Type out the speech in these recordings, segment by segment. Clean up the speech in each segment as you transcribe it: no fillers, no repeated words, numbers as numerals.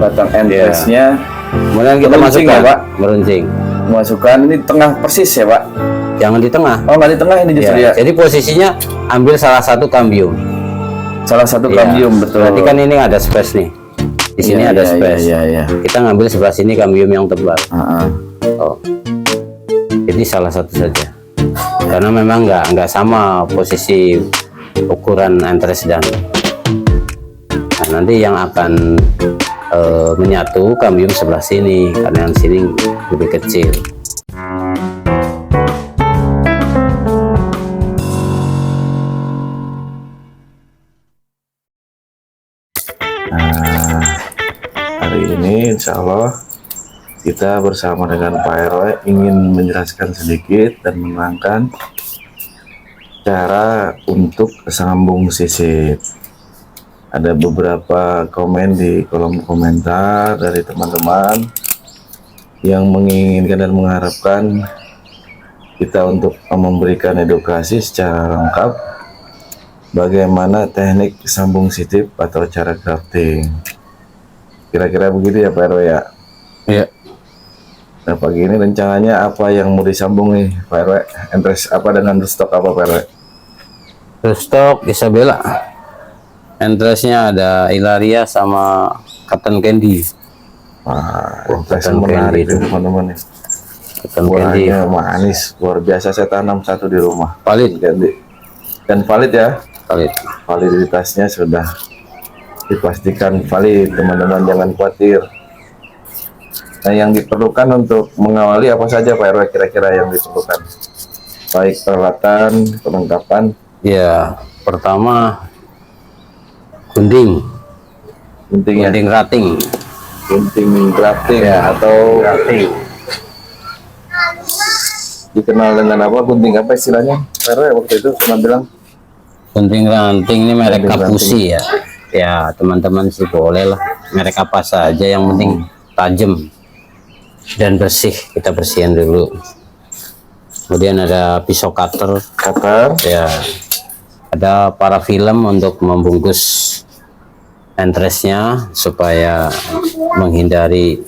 batang entresnya. Kemudian kita Meruncing masukkan, ya, Pak? meruncing. Masukkan ini tengah persis ya Pak? Jangan di tengah. Oh nggak di tengah ini justru ya? Jadi posisinya ambil salah satu kambium. Salah satu kambium, betul. Berarti kan ini ada space nih. Di sini ada space. Iya. Kita ngambil sebelah sini kambium yang tebal. Oh. Jadi salah satu saja. Karena memang nggak sama posisi ukuran entres dan. Nah, nanti yang akan menyatu kambium sebelah sini karena yang sini lebih kecil. Nah, hari ini insya Allah kita bersama dengan Pak RW ingin menjelaskan sedikit dan menerangkan cara untuk sambung sisip. Ada beberapa komen di kolom komentar dari teman-teman yang menginginkan dan mengharapkan kita untuk memberikan edukasi secara lengkap bagaimana teknik sambung sisip atau cara crafting. Kira-kira begitu ya Pak RW ya? Iya. Nah pagi ini rencananya apa yang mau disambung nih Pak RW? Entres apa dengan stok apa Pak RW? Stok Isabella. Entresnya ada Ilaria sama Cotton Candy. Wah, entres menarik itu teman-teman nih. Cotton Candy. Buahnya manis, luar biasa. Saya tanam satu di rumah. Valid. Dan valid ya? Valid. Validitasnya sudah dipastikan valid, teman-teman, jangan khawatir. Nah, yang diperlukan untuk mengawali apa saja Pak RW kira-kira yang diperlukan? Baik peralatan, perlengkapan. Ya, pertama gunting rating ya, atau rating. dikenal dengan apa, gunting apa istilahnya Pak RW waktu itu pernah bilang? Gunting ranting ini merek Gunting Kapusi ya. Ya teman-teman sih boleh lah merek apa saja yang penting tajam dan bersih. Kita bersihin dulu. Kemudian ada pisau cutter ya, ada parafilm untuk membungkus entresnya supaya menghindari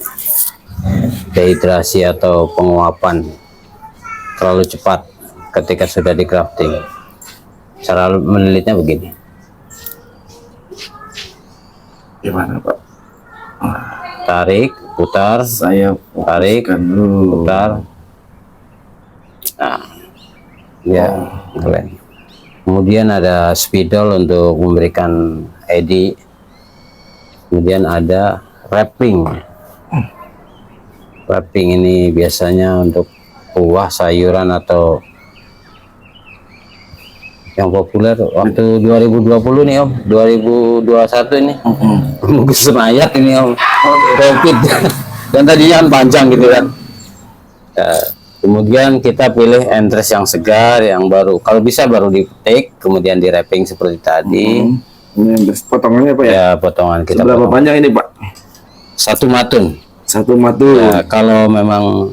dehidrasi atau penguapan terlalu cepat ketika sudah di crafting. Cara menelitnya begini. Gimana Pak? Tarik, putar, Saya tarik, dulu. putar. Nah, ya, keren. Kemudian ada spidol untuk memberikan eddy. Kemudian ada wrapping. Wrapping ini biasanya untuk buah, sayuran atau yang populer waktu 2020 nih Om, 2021 ini bungkus semayat ini Om, COVID dan tadinya kan panjang gitu kan. Ya, kemudian kita pilih entres yang segar, yang baru, kalau bisa baru dipetik, kemudian di wrapping seperti tadi. Ini potongannya Pak ya? Ya potongan kita. Berapa panjang ini Pak? Satu matun. Satu matun. Ya, kalau memang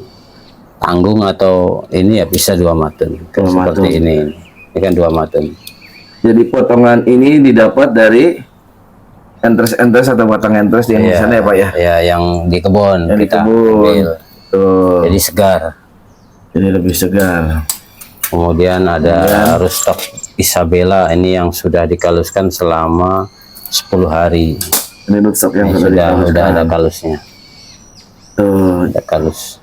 tanggung atau ini ya bisa 2 matun. Seperti ini kan 2 matun. Jadi potongan ini didapat dari entres-entres atau batang entres yang di sana ya Pak ya? Ya, yang di kebun. Yang di kita kebun. ambil. Jadi segar. Jadi lebih segar. Kemudian ada rootstock Isabella, ini yang sudah dikaluskan selama 10 hari. Ini rootstock yang sudah ada kalusnya. Tuh, ada kalus.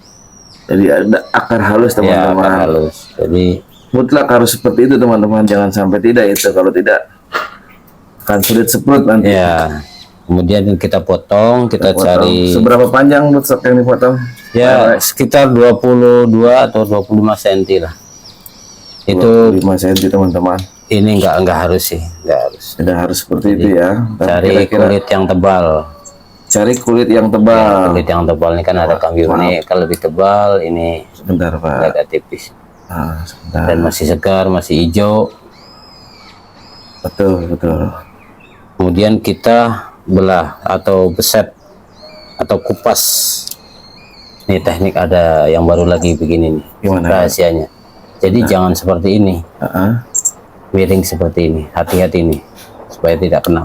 Jadi ada akar halus teman-teman. Ya, akar halus. Jadi mutlak harus seperti itu teman-teman, jangan sampai tidak itu, kalau tidak akan sulit seprut nanti. Ya. Kemudian kita potong, kita cari. Seberapa panjang rootstock yang dipotong? Ya, sekitar 22 atau 25 cm lah. Itu 5 cm teman-teman. Ini enggak harus sih, enggak harus. Tidak harus seperti itu ya. Cari kulit yang tebal. Cari kulit yang tebal. Ya, kulit yang tebal ini kan ada kambium ini, kalau lebih tebal ini sebentar Pak. Agak tipis. Sebentar. Dan masih segar, masih hijau. Betul. Kemudian kita belah atau beset atau kupas. Ini teknik ada yang baru lagi begini nih. Gimana rahasianya? Jadi jangan seperti ini. Miring seperti ini. Hati-hati nih supaya tidak kena.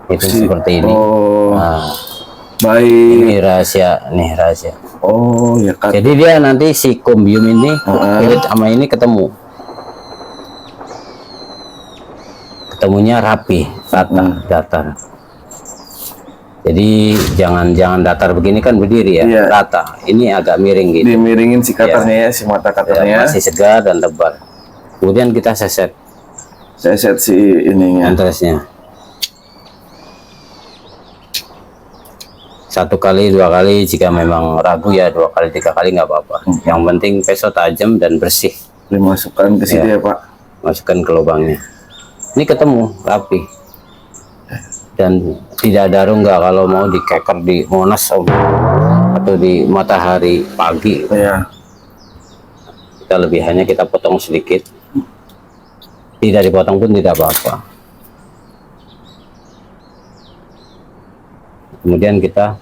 Itu seperti ini. Nah, Baik. Ini rahasia, nih rahasia. Oh ya kan. Jadi dia nanti si kombium ini kulit sama ini ketemu. Ketemunya rapi, rata, datar. Jadi jangan datar begini kan berdiri ya, Iya. rata. Ini agak miring gitu. Dimiringin si cutter-nya ya, si mata Ya, cutter-nya. masih segar dan tebal. Kemudian kita seset Saya set si ininya. entresnya. 1 kali, 2 kali, jika memang ragu ya 2 kali, 3 kali nggak apa-apa. Yang penting peso tajam dan bersih. Dimasukkan ke situ ya Pak. Masukkan ke lubangnya. Ini ketemu rapi. Dan tidak ada rongga kalau mau dikeker di Monas Om, atau di Matahari pagi. Iya. Kita lebihannya kita potong sedikit. Tidak dipotong pun tidak apa-apa. Kemudian kita,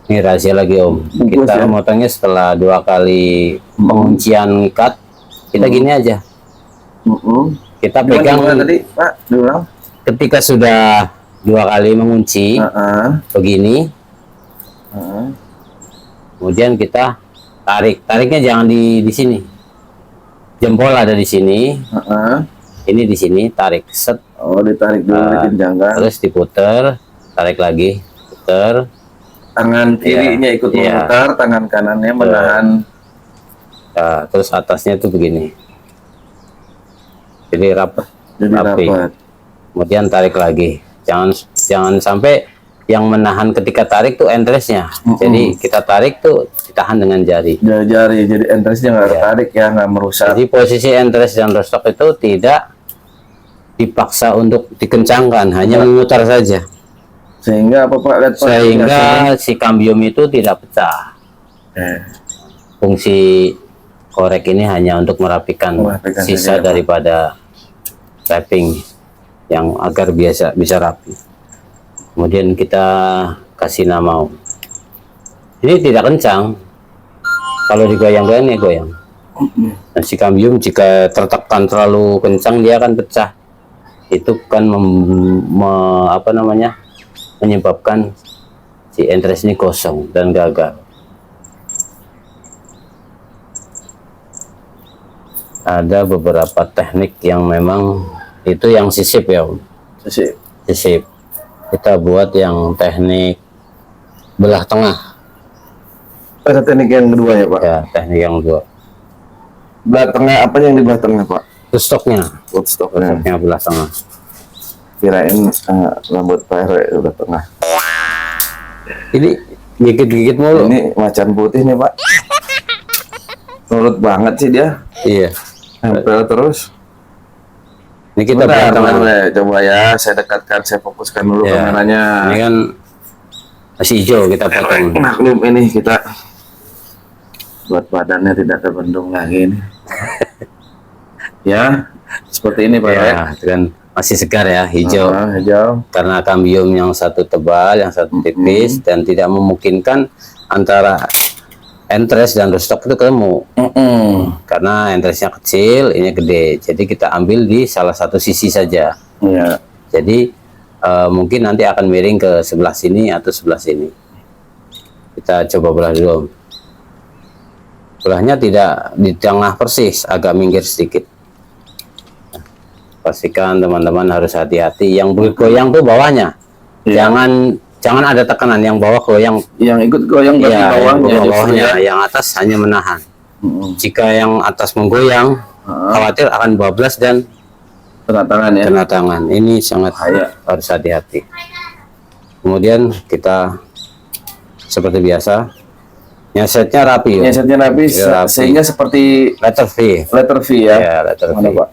ini rahasia lagi Om, Bungkus kita ya? motongnya setelah 2 kali penguncian cut. Kita gini aja, kita pegang Gimana tadi Pak? Diulang. ketika sudah 2 kali mengunci begini, kemudian kita tariknya jangan di sini, jempol ada di sini, ini di sini, tarik set. Oh ditarik dulu, dikenjangkan. Terus diputer, tarik lagi, puter. Tangan kirinya ikut Iya. memutar, tangan kanannya menahan. Nah, terus atasnya tuh begini, jadi rapat, Jadi rapi. rapat. Kemudian tarik lagi, jangan sampai yang menahan ketika tarik tuh entresnya. Jadi kita tarik tuh ditahan dengan jari. Jari, jadi entresnya nggak tarik ya, nggak merusak. Jadi posisi entres dan rostok itu tidak dipaksa untuk dikencangkan, hanya memutar saja, Sehingga apa Pak? Lihat Pak. sehingga si kambium itu tidak pecah. Fungsi korek ini hanya untuk merapikan Merapikan sisa saja, Pak. daripada wrapping yang agar bisa rapi. Kemudian kita kasih nama. Ini tidak kencang, kalau digoyang-goyang nih goyang. Dan si kambium jika tertekan terlalu kencang dia akan pecah. Itu kan menyebabkan si entres ini kosong dan gagal. Ada beberapa teknik yang memang itu yang sisip ya Om. Sisip. Kita buat yang teknik belah tengah. Ada teknik yang kedua ya Pak. Ya, teknik yang kedua. Belah tengah, apa yang di belah tengah Pak? Stoknya Woodstocknya. belah tengah. Kirain rambut Pak RW udah tengah. Ini gigit-gigit mulu. Ini macan putih nih Pak. Nurut banget sih dia. Iya. Nempel terus. Ini kita belah Bentar, tengah. Pak, coba ya, saya dekatkan, saya fokuskan dulu Ya. kameranya. Ini kan masih hijau kita potong. Maklum ini kita buat badannya tidak terbendung lagi ini. Ya, seperti ini Pak. Ya, itu kan masih segar ya, hijau. Hijau. Karena kambium yang satu tebal, yang satu tipis, dan tidak memungkinkan antara entres dan rostok itu ketemu. Karena entresnya kecil, ini gede. Jadi kita ambil di salah satu sisi saja. Iya. Jadi mungkin nanti akan miring ke sebelah sini atau sebelah sini. Kita coba belah dulu Om. Belahnya tidak di tengah persis, agak minggir sedikit. Pastikan teman-teman harus hati-hati. Yang bergoyang tuh bawahnya. Iya. Jangan ada tekanan, yang bawah goyang. Yang ikut goyang berarti Iya, bawahnya. yang justru bawahnya, ya. yang atas hanya menahan. Jika yang atas menggoyang, khawatir akan bablas dan Kena tangan ya. kena tangan. Ini sangat harus hati-hati. Kemudian kita seperti biasa, nyesetnya rapi. Ya. Nyesetnya rapi, Rapi. sehingga seperti Letter V. letter V ya. Ya, letter V. Mana Pak?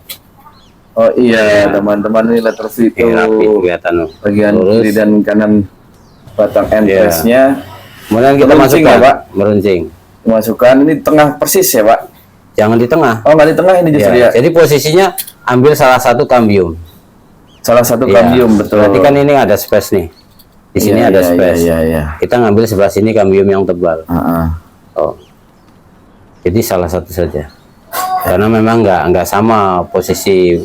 Oh iya, teman-teman, ini letter V itu Ini rapi kelihatan. bagian Lurus. kiri dan kanan batang entresnya. Kemudian kita Meruncing masukkan, ya, Pak? meruncing. Dimasukkan, ini tengah persis ya Pak? Jangan di tengah. Oh nggak di tengah ini justru ya? Jadi posisinya ambil salah satu kambium. Salah satu Ya. kambium, betul. Berarti kan ini ada space nih. Di sini Iya, ada iya, space. Iya, iya. Kita ngambil sebelah sini kambium yang tebal. Heeh. Oh. Jadi salah satu saja. Karena memang nggak sama posisi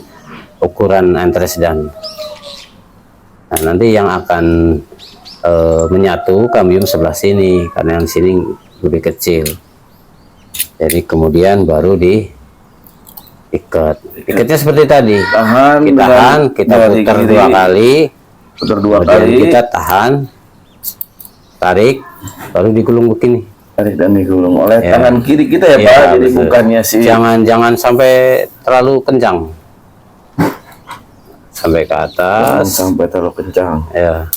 ukuran entres dan Nah, nanti yang akan menyatu kambium sebelah sini karena yang sini lebih kecil. Jadi kemudian baru diikat. Ikatnya seperti tadi. Kita putar dua kali. Kemudian kita tahan, tarik, baru digulung begini. Tarik dan digulung oleh tangan kiri kita ya, Pak. Jadi betul. bukannya sih. Jangan sampai terlalu kencang. Sampai ke atas. Sampai terlalu kencang. Ya.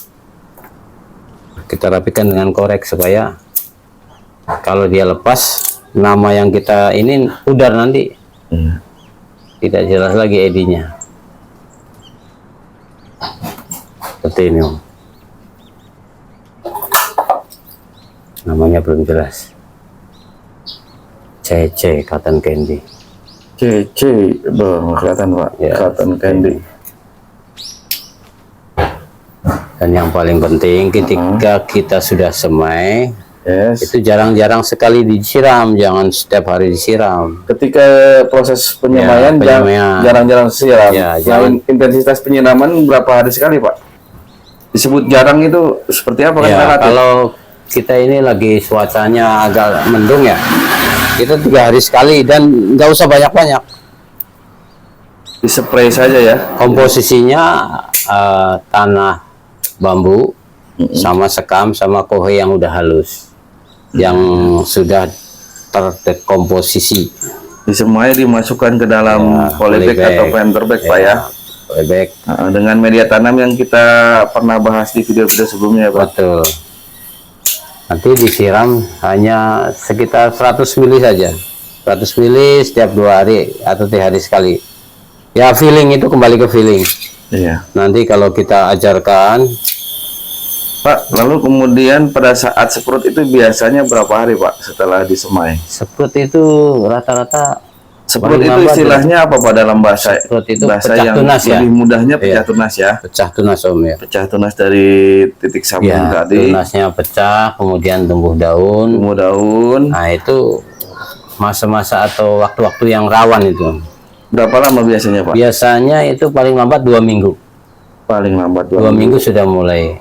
Kita rapikan dengan korek supaya kalau dia lepas, nama yang kita ini pudar nanti. Tidak jelas lagi ID-nya. Seperti ini, Om. Namanya belum jelas. CC Cotton Candy. CC, nggak kelihatan, Pak. Ya, Cotton Candy. Dan yang paling penting ketika kita sudah semai, Yes. itu jarang-jarang sekali disiram, jangan setiap hari disiram. Ketika proses penyemaian, Ya, penyemaian. jarang-jarang siram. Ya, Selain intensitas penyiraman berapa hari sekali, Pak? Disebut jarang itu seperti apa kan? Ya, relatif? kalau kita ini lagi cuacanya agak mendung ya, kita 3 hari sekali dan nggak usah banyak-banyak. Dispray saja ya. Komposisinya tanah bambu sama sekam sama kohe yang udah halus, yang sudah terdekomposisi. Semuanya dimasukkan ke dalam polybag atau planter-bag, Pak ya. Polybag. Dengan media tanam yang kita pernah bahas di video-video sebelumnya, Pak. Betul. Nanti disiram hanya sekitar 100 mili saja. 100 mili setiap 2 hari atau 3 hari sekali. Ya, feeling itu kembali ke feeling. Iya. Nanti kalau kita ajarkan, Pak, lalu kemudian pada saat semprot itu biasanya berapa hari, Pak, setelah disemai? semprot itu rata-rata Semprot paling itu lambat istilahnya apa, Pak, dalam bahasa Semprot itu bahasa pecah yang tunas ya. lebih mudahnya pecah Iya. tunas ya. pecah tunas, Om, ya. Pecah tunas dari titik sambung Ya, tadi, tunasnya pecah, kemudian tumbuh daun. tumbuh daun. Nah, itu masa-masa atau waktu-waktu yang rawan itu. Berapa lama biasanya, Pak? Biasanya itu paling lambat 2 minggu. Paling lambat 2 minggu sudah mulai.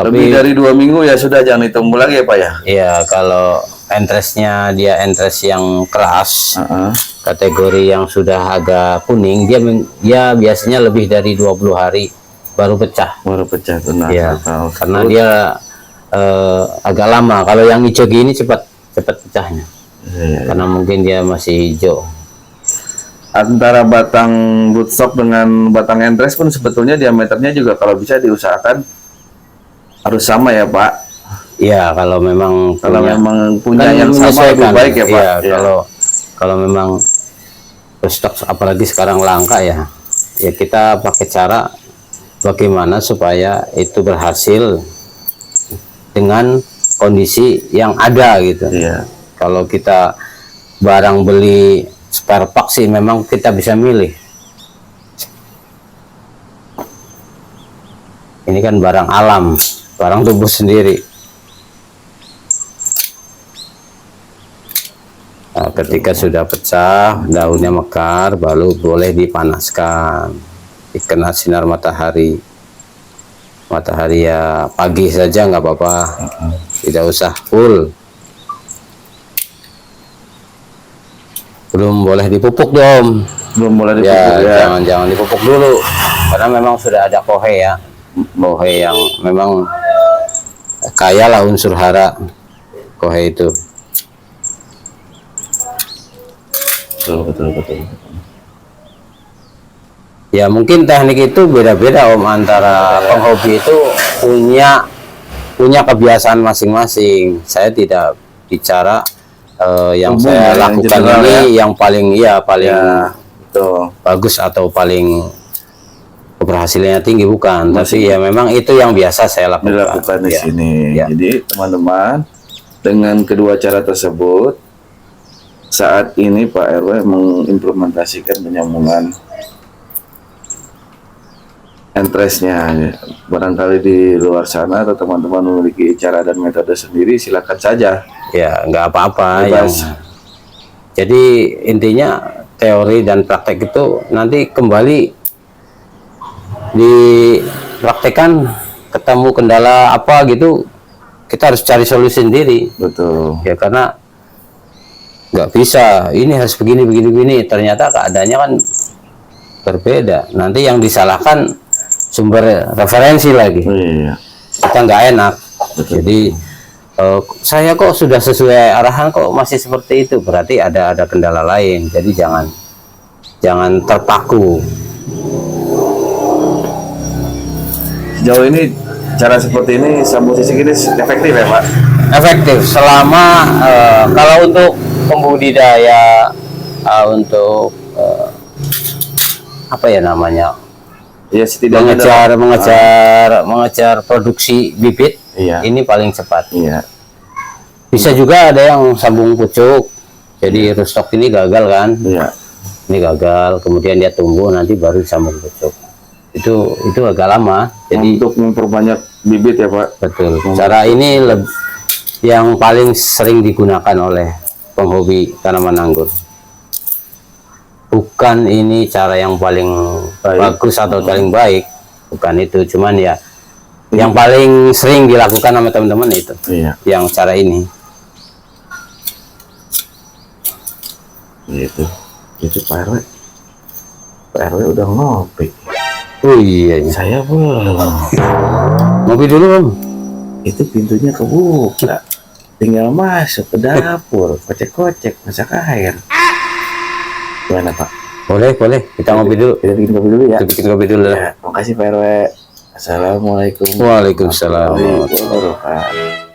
Lebih Tapi dari 2 minggu ya sudah, jangan ditunggu lagi ya, Pak ya. ya kalau entresnya dia entres yang keras, kategori yang sudah agak kuning, dia biasanya lebih dari 20 hari baru pecah. Baru pecah tunas. Ya, atau karena dia agak lama. Kalau yang hijau gini cepat pecahnya. Iya. Karena mungkin dia masih hijau. Antara batang rootstock dengan batang entres pun sebetulnya diameternya juga kalau bisa diusahakan harus sama ya, Pak. Ya, kalau memang punya kan yang sama lebih menyesuaikan. baik ya, Pak. Iya, Ya. kalau memang stok apalagi sekarang langka ya. Ya kita pakai cara bagaimana supaya itu berhasil dengan kondisi yang ada gitu. Iya. Kalau kita barang beli spare part sih memang kita bisa milih. Ini kan barang alam, barang tumbuh sendiri. Nah, ketika sudah pecah, daunnya mekar, baru boleh dipanaskan, dikena sinar matahari. Matahari ya pagi saja nggak apa-apa, tidak usah full. Belum boleh dipupuk dong. Belum boleh dipupuk ya. Jangan dipupuk dulu, karena memang sudah ada kohe ya, kohe yang memang kaya lah unsur hara, kohe itu. Betul. Ya mungkin teknik itu beda-beda Om, antara penghobi itu punya kebiasaan masing-masing. Saya tidak bicara yang Umum saya ya, lakukan yang ini ya. yang paling Betul. bagus atau paling keberhasilannya tinggi, bukan. Tapi ya memang itu yang biasa saya lakukan. Dilakukan di Ya. sini. Ya. Jadi teman-teman, dengan kedua cara tersebut, saat ini Pak RW mengimplementasikan penyambungan entresnya. Barangkali di luar sana atau teman-teman memiliki cara dan metode sendiri, silakan saja. Ya nggak apa-apa. Bebas. Jadi intinya teori dan praktek itu nanti kembali praktekan ketemu kendala apa gitu, kita harus cari solusi sendiri. Betul. Ya karena nggak bisa ini harus begini, ternyata keadaannya kan berbeda. Nanti yang disalahkan sumber referensi lagi, Iya. kita nggak enak. Jadi saya kok sudah sesuai arahan kok masih seperti itu, berarti ada kendala lain. Jadi jangan terpaku. Sejauh ini cara seperti ini sambung sisik ini efektif ya Pak? Efektif selama kalau untuk pembudidaya, untuk apa ya namanya, Ya setidaknya dalam- mengejar produksi bibit. Iya. Ini paling cepat. Iya. Bisa juga ada yang sambung pucuk, jadi rustok ini gagal kan, Iya. ini gagal, kemudian dia tumbuh nanti baru sambung pucuk. Itu agak lama. Jadi Untuk memperbanyak bibit ya Pak. betul, cara ini yang paling sering digunakan oleh penghobi tanaman anggur. Bukan ini cara yang paling bagus atau paling baik, bukan itu, cuman ya yang paling sering dilakukan sama teman-teman itu, Iya. yang cara ini. Gitu. Itu Pak RW. Pak RW udah ngopi. Oh iya, Saya belum. ngopi dulu Om. Itu pintunya kebuka. Tinggal masuk ke dapur, kocek-kocek, masak air. Gimana Pak? Boleh, kita ngopi dulu. Kita bikin kopi dulu ya. Kita bikin kopi dulu. Ya, makasih Pak RW. Assalamualaikum Waalaikumsalam. warahmatullahi wabarakatuh.